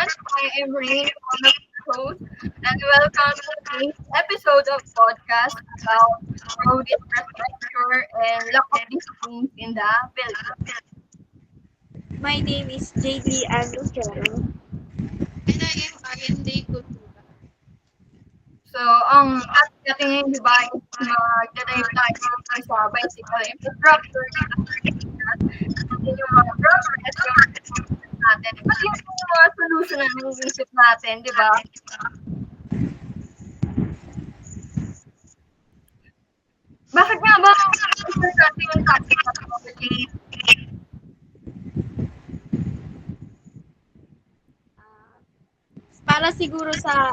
everyone. I am Rain, one of the hosts, and welcome to today's episode of podcast about road infrastructure and lack of disciplines in the Philippines. My name is JD Lucero. And I am Aryan Cultura. So, ang ating natin ngayon, di ba, is mag-dive tayo dito sa bicycle infrastructure dito sa Pilipinas. Natin yung mga progress, yung natin. Pati yung mga solution na naiisip natin, di ba? Bakit nga ba gusto natin yung topic na to? Para siguro sa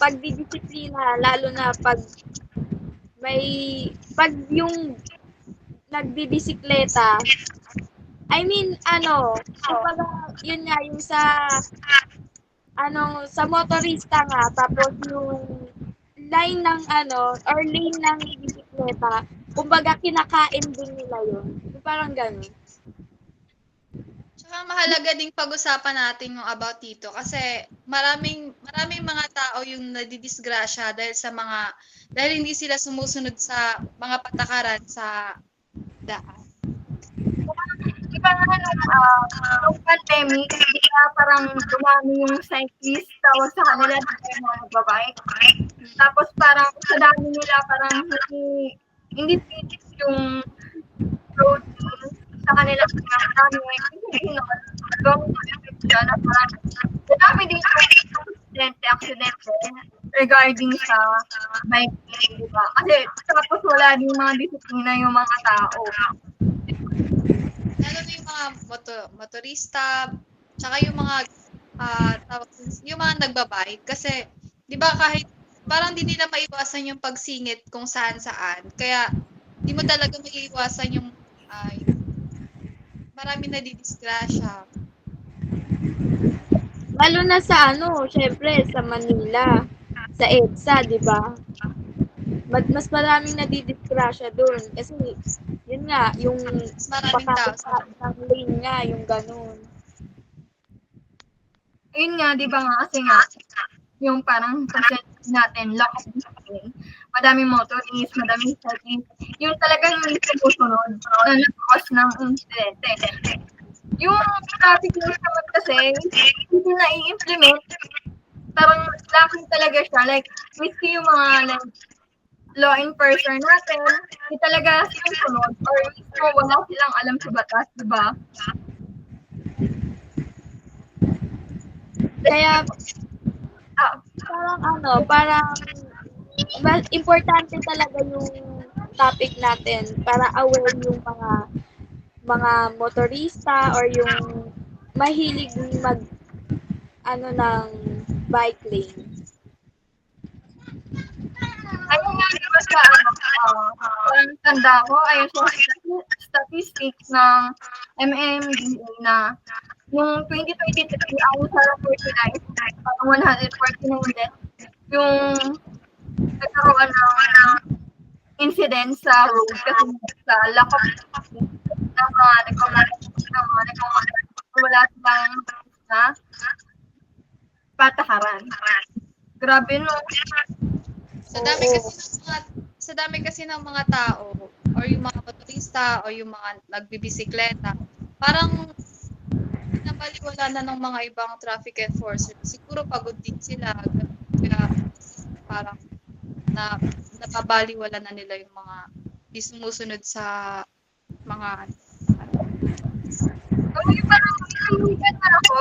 pagdidisiplina, lalo na pag yung nagbibisikleta, kumbaga, yun nga, yung sa motorista nga, tapos yung line ng or lane ng bisikleta, kumbaga kinakain din nila yun. Yung parang ganun. Tsaka mahalaga ding pag-usapan natin yung about dito kasi maraming mga tao yung nadidisgrasya dahil hindi sila sumusunod sa mga patakaran sa daan. Iba nga nung pandemic, di ba parang dumami yung cyclist tawag sa kanila, di ba yung mga nagbabike? Tapos parang sa dami nila, parang hindi fit yung road sa kanila, parang dami, hindi nun, gawin ko yung siya na parang, dami din yung aksidente regarding sa bike lane, di ba? Kasi tapos wala din mga disiplina yung mga tao. Lalo na yung mga motorista, tsaka yung mga yung mga nagbabike kasi 'di ba kahit parang di nila maiwasan yung pagsingit kung saan-saan. Kaya di mo talaga maiiwasan yung marami na didisgrasya. Lalo na sa syempre sa Manila, sa EDSA, 'di ba? Mas maraming nadidisgrasya doon kasi yun nga, yung Mas maraming tao sa ng lane nga, yung ganun. Yun nga, di ba nga, kasi nga, yung parang percentage natin, lack of discipline, madaming motorist, madaming cyclist, yung talagang hindi sumusunod na nag-cause ng insidente. Yung traffic rules naman kasi, hindi na i-implement, parang lacking talaga siya, like, miski yung mga, like, law enforcer natin, hindi talaga sinusunod, or mismo wala silang alam sa batas, di ba? Kaya parang importante talaga yung topic natin para aware yung mga motorista or yung mahilig mag ng bike lane. Ayun nga, di ba sa parang tanda ko, ayun sa statistics ng MMDA na yung 2023, ang sa fertilize, parang 149 deaths, yung nagkaroon ng incident sa road kasi sa lack of discipline ng mga wala silang na patakaran. Grabe no. Sa dami kasi ng mga tao or yung mga motorista o yung mga nagbibisikleta, parang nabaliwala na ng mga ibang traffic enforcer. Siguro pagod din sila. Kaya parang napabaliwala na nila yung mga di sumusunod sa mga Yung parang niligan na ako,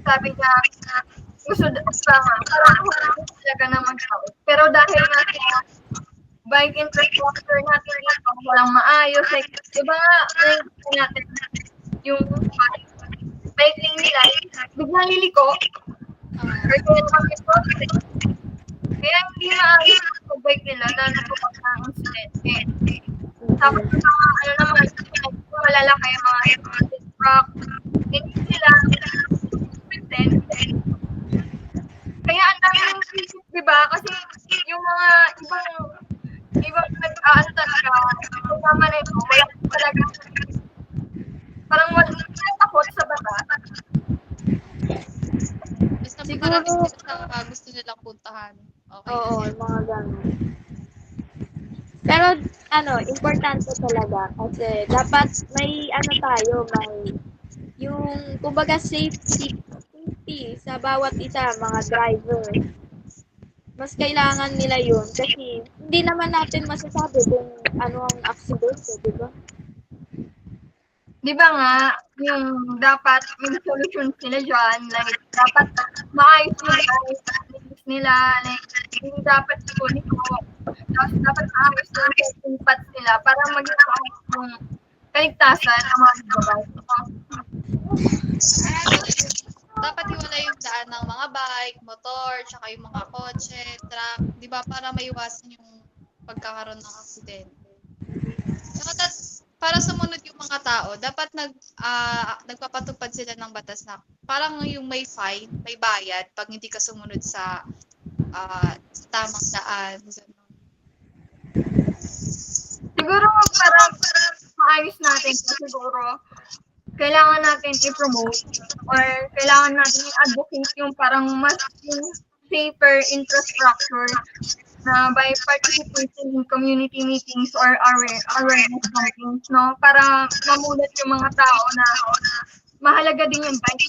sabi niya, gusto parang talaga na mag-out. Pero dahil nga sa bike infrastructure natin dito, walang maayos, like, di ba natin yung bike lane nila, biglang liliko, or kaya naman ito, kaya hindi maayos yung bike nila na nagpapag ng incident. Tapos yung mga, naman, malalaki yung mga truck, hindi sila present. Kaya ang dami ng isip, di ba? Kasi yung mga ibang talaga, yung naman ito, wala talaga, parang wala Siguro, marami sila sa gusto nilang puntahan. Okay na oo, yan. mga ganun. Pero, importante talaga kasi dapat may tayo, may yung, kumbaga, safety sa bawat isa, mga driver. Mas kailangan nila yun kasi hindi naman natin masasabi kung ano ang aksidente, di ba? Di ba nga, yung dapat may solution sila dyan, like, dapat maayos yung nila, like, yung dapat iko. Tapos dapat maayos yung testing pads nila para maging maayos yung kaligtasan ng mga gabay. Dapat hiwalay yung daan ng mga bike, motor, tsaka yung mga kotse, truck, di ba, para maiwasan yung pagkakaroon ng aksidente. Tsaka para sumunod yung mga tao, dapat nagpapatupad sila ng batas na parang yung may fine, may bayad pag hindi ka sumunod sa tamang daan. Ganun. Siguro para maayos natin, siguro kailangan natin i-promote or kailangan natin i-advocate yung parang mas yung safer infrastructure na by participating in community meetings or awareness campaigns, no? Para mamulat yung mga tao na mahalaga din yung bike.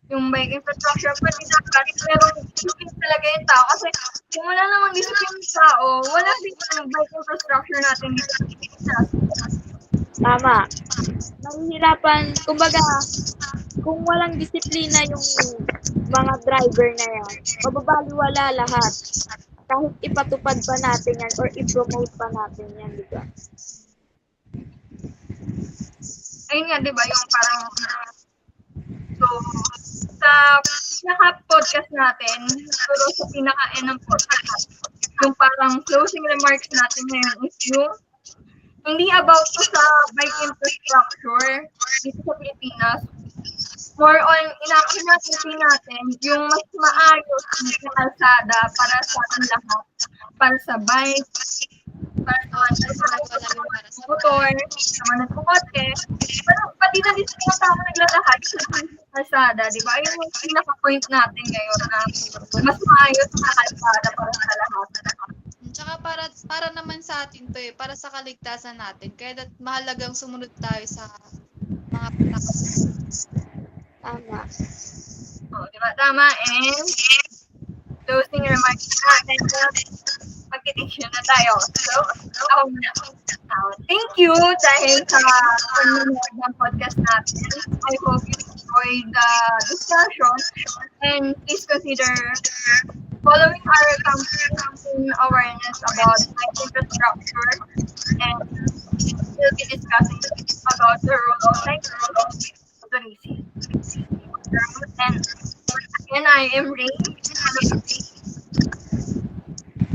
Yung bike infrastructure, pwede dapat merong discipline talaga yung tao. Kasi kung wala namang discipline yung tao, wala din yung bike infrastructure natin dito. Tama. Nahihirapan, kumbaga, kung walang disiplina yung mga driver na yan, mababaliwala lahat. Kahit ipatupad pa natin yan or i-promote pa natin yan, di ba? Ayun nga, di ba, yung parang, so, sa pinaka-podcast natin, siguro sa pinaka-end ng podcast, yung parang closing remarks natin ngayon is yung hindi about to sa bike infrastructure dito sa Pilipinas. More on, inaakinatin natin yung mas maayos na kalsada para sa ating lahat. Para sa bike, para sa motor, sa mga nagkukotse. Pero pati na dito yung tao naglalakad sa kalsada, di ba? Ayun yung pinaka-point natin ngayon na mas maayos na kalsada para sa lahat. Tsaka para naman sa atin to para sa kaligtasan natin. Kaya mahalagang sumunod tayo sa mga patakaran. Tama. Di ba? Tama. And closing remarks natin. Magtitisyon na tayo. So, ako muna. Thank you dahil sa panonood ng podcast natin. I hope you enjoyed the discussion and please consider following our campaign awareness about bike infrastructure and we'll be discussing about the role of motorcycle. And again, I am Ray.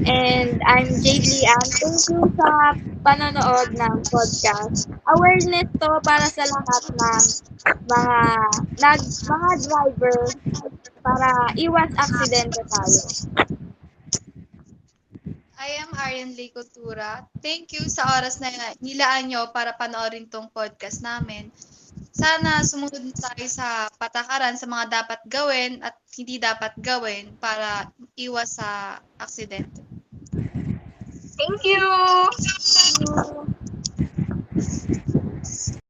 And I'm JD Ann. Thank you sa panonood ng podcast. Awareness to para sa lahat ng mga driver para iwas aksidente tayo. I am Arian Lee Coutura. Thank you sa oras na nilaan nyo para panoorin tong podcast namin. Sana sumunod tayo sa patakaran sa mga dapat gawin at hindi dapat gawin para iwas sa aksidente. Thank you! Thank you.